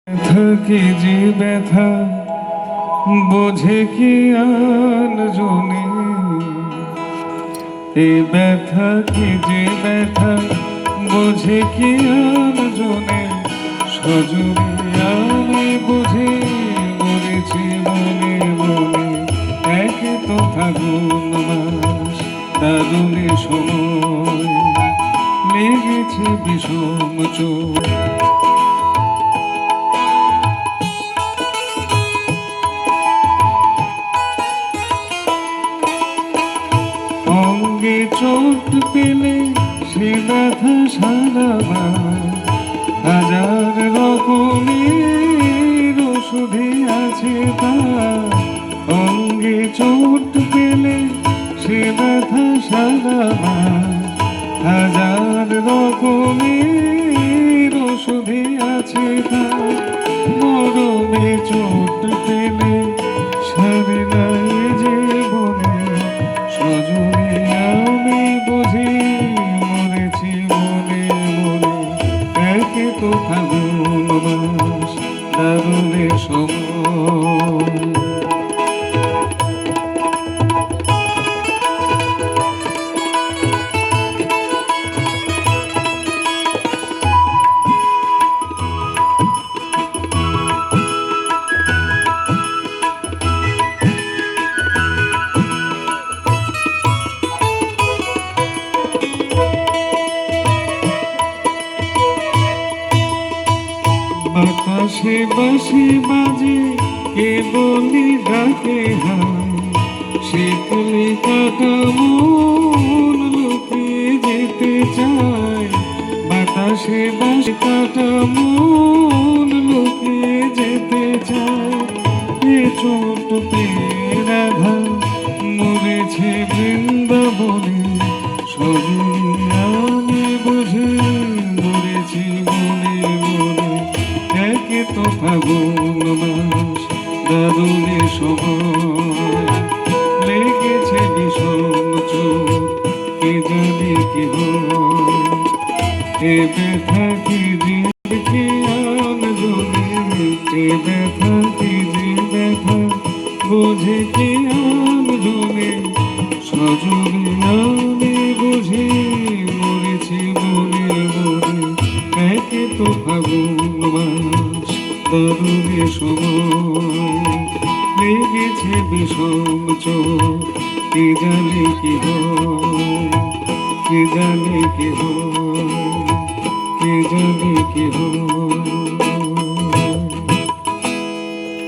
ব্যথা কি যে ব্যথা বোঝে কি আর জনে, এই ব্যথা কি যে ব্যথা বোঝে কি আর জনে, সজনে আমি বুঝে মরেছি মনে মনে। একে তো ফাগুন মাস দারুণে সময়, লেগেছে বিষম চোখ। অঙ্গে চোট পেলে সে ব্যথা সারাবা, হাজার রকমের ওষুধে আছে তার। অঙ্গে চোট পেলে সে ব্যথা সারাবা, হাজার রকমের ওষুধে আছে তার। মরমে চোট পেলে সারে নাই জীবনে, সজনে আমি বুঝি মরেছি মনে মনে। একে তো ফাগুন মাস দারুণে সময়, বাতাসে বাঁশি বাজে কে বলি ডাকে হায়। শীতলে কাটা মন লুকিয়ে যেতে চায়, বাতাসে বাঁশি কাটা মন লুকিয়ে যেতে চায়। এ ছোট রাধা মরেছে বৃন্দাবনে, সজনে আমি বুঝে মরেছি মনে মনে। একে তো ফাগুন মাস দারুণে সময়, লেগেছে বিষম চোখ। কে জানে কি হয়, এ ব্যথা কি যে কি আন জনে, এ ব্যথা কি যে ব্যথা বোঝে কি আন জনে, সজনে আমি বুঝে মরেছি মনে মনে। একে তো ফাগুন মাস দারুণে সময়, লেগেছে বিষম চোখ। কে জানে কি হয়, কে জানে কি হয়, কে জানে কি হয়।